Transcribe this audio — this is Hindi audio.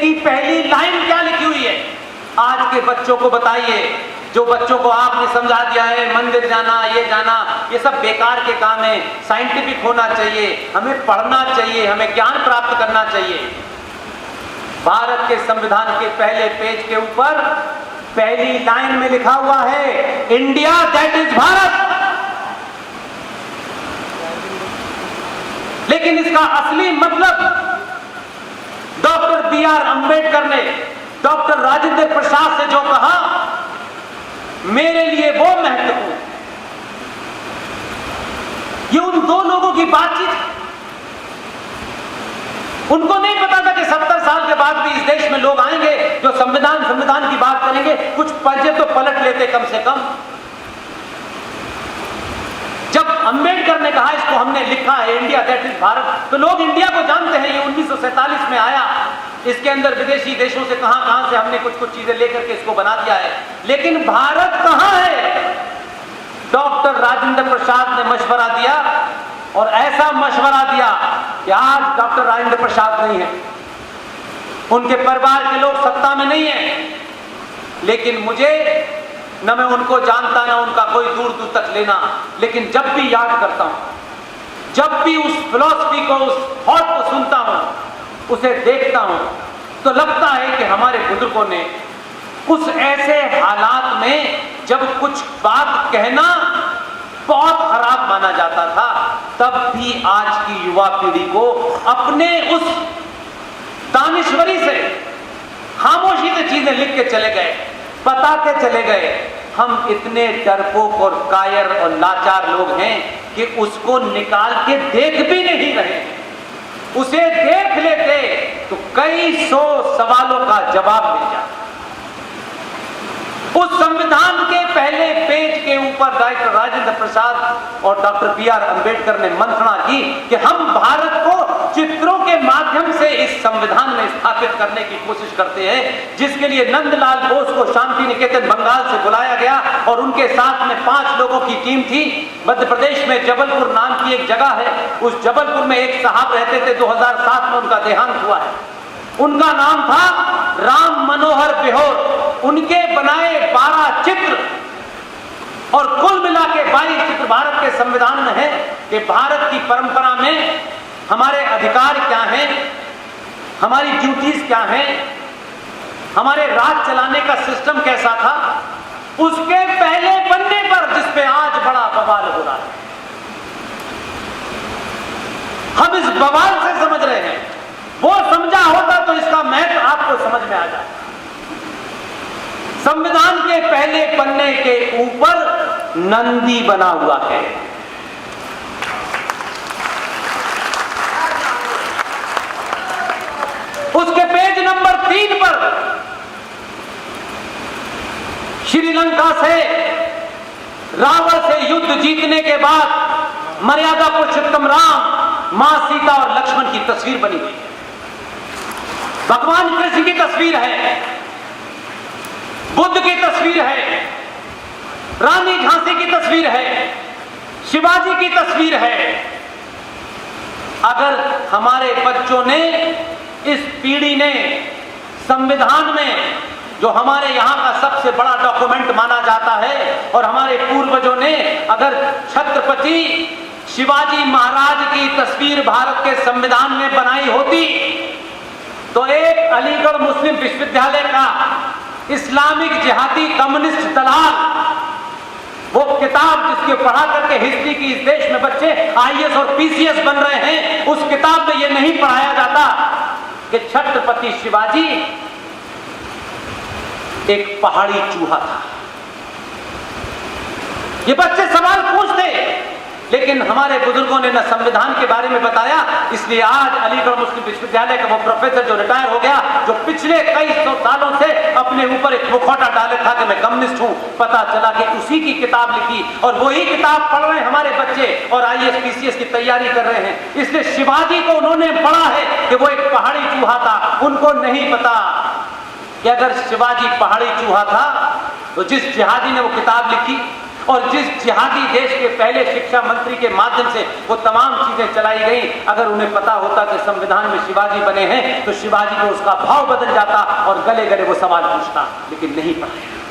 की पहली लाइन क्या लिखी हुई है? आज के बच्चों को बताइए, जो बच्चों को आपने समझा दिया है मंदिर जाना, ये जाना, ये सब बेकार के काम है। साइंटिफिक होना चाहिए, हमें पढ़ना चाहिए, हमें ज्ञान प्राप्त करना चाहिए। भारत के संविधान के पहले पेज के ऊपर पहली लाइन में लिखा हुआ है, इंडिया दैट इज भारत। लेकिन इसका असली मतलब डॉक्टर बी.आर. अंबेडकर ने डॉक्टर राजेंद्र प्रसाद से जो कहा, मेरे लिए वो महत्वपूर्ण। ये उन दो लोगों की बातचीत। उनको नहीं पता था कि 70 साल के बाद भी इस देश में लोग आएंगे जो संविधान की बात करेंगे, कुछ पंजे तो पलट लेते कम से कम। जब अंबेडकर ने कहा इसको हमने लिखा है इंडिया दैट इज भारत, तो लोग इंडिया को जानते हैं, ये 1947 में आया। इसके अंदर विदेशी देशों से कहां से हमने कुछ चीजें लेकर के इसको बना दिया है, लेकिन भारत कहां है? डॉक्टर राजेंद्र प्रसाद ने मशवरा दिया, और ऐसा मशवरा दिया कि आज डॉक्टर राजेंद्र प्रसाद नहीं है, उनके परिवार के लोग सत्ता में नहीं है, लेकिन मुझे न मैं उनको जानता, न उनका कोई दूर दूर तक लेना, लेकिन जब भी याद करता हूं, जब भी उस फिलॉसफी को, उस थॉट को सुनता हूं, उसे देखता हूं, तो लगता है कि हमारे बुजुर्गों ने उस ऐसे हालात में जब कुछ बात कहना बहुत खराब माना जाता था, तब भी आज की युवा पीढ़ी को अपने उस दानिश्वरी से, खामोशी से चीजें लिख के चले गए, बताते चले गए। हम इतने डरपोक और कायर और लाचार लोग हैं कि उसको निकाल के देख भी नहीं रहे। उसे देख लेते तो कई सौ सवालों का जवाब मिल जाता। उस संविधान के पहले पेज के ऊपर डॉक्टर राजेंद्र प्रसाद और डॉक्टर बी.आर. अंबेडकर ने मंत्रणा की कि हम भारत को चित्रों के माध्यम से इस संविधान में स्थापित करने की कोशिश करते हैं, जिसके लिए नंदलाल बोस को शांति निकेतन बंगाल से बुलाया गया और उनके साथ में 5 लोगों की टीम थी। मध्य प्रदेश में जबलपुर नाम की एक जगह है, उस जबलपुर में एक साहब रहते थे, 2007 में उनका देहांत हुआ है। उनका नाम था राम मनोहर बिहोर। उनके बनाए 12 चित्र और कुल मिला के 22 चित्र भारत के संविधान में है कि भारत की परंपरा में हमारे अधिकार क्या हैं, हमारी ड्यूटीज क्या हैं, हमारे राज चलाने का सिस्टम कैसा था। उसके पहले पन्ने पर, जिस पे आज बड़ा बवाल हो रहा है, हम इस बवाल से समझ रहे हैं। वो समझा होता तो इसका महत्व आपको समझ में आ जाए। संविधान के पहले पन्ने के ऊपर नंदी बना हुआ है। उसके पेज नंबर 3 पर श्रीलंका से रावण से युद्ध जीतने के बाद मर्यादा पुरुषोत्तम राम, मां सीता और लक्ष्मण की तस्वीर बनी हुई है। भगवान कृष्ण की तस्वीर है, बुद्ध की तस्वीर है, रानी झांसी की तस्वीर है, शिवाजी की तस्वीर है। अगर हमारे बच्चों ने, इस पीढ़ी ने संविधान में, जो हमारे यहां का सबसे बड़ा डॉक्यूमेंट माना जाता है, और हमारे पूर्वजों ने अगर छत्रपति शिवाजी महाराज की तस्वीर भारत के संविधान में बनाई होती, तो एक अलीगढ़ मुस्लिम विश्वविद्यालय का इस्लामिक जिहादी कम्युनिस्ट दलाल, वो किताब जिसके पढ़ा करके हिस्ट्री की इस देश में बच्चे आईएएस और पीसीएस बन रहे हैं, उस किताब में ये नहीं पढ़ाया जाता कि छत्रपति शिवाजी एक पहाड़ी चूहा था। ये बच्चे सवाल पूछते, लेकिन हमारे बुजुर्गों ने न संविधान के बारे में बताया। इसलिए आज अलीगढ़ मुस्लिम विश्वविद्यालय का वो प्रोफेसर जो रिटायर हो गया, जो पिछले कई सौ सालों से अपने ऊपर एक मुखौटा डाले था कि मैं कम्युनिस्ट हूं, पता चला कि उसी की किताब लिखी और वही किताब पढ़ रहे हैं हमारे बच्चे और आईएएस पीसीएस की तैयारी कर रहे हैं। इसलिए शिवाजी को उन्होंने पढ़ा है कि वो एक पहाड़ी चूहा था। उनको नहीं पता कि अगर शिवाजी पहाड़ी चूहा था तो जिस जिहादी ने वो किताब लिखी, और जिस जिहादी देश के पहले शिक्षा मंत्री के माध्यम से वो तमाम चीजें चलाई गई, अगर उन्हें पता होता कि संविधान में शिवाजी बने हैं तो शिवाजी को उसका भाव बदल जाता और गले गले वो सवाल पूछता, लेकिन नहीं पढ़ाया।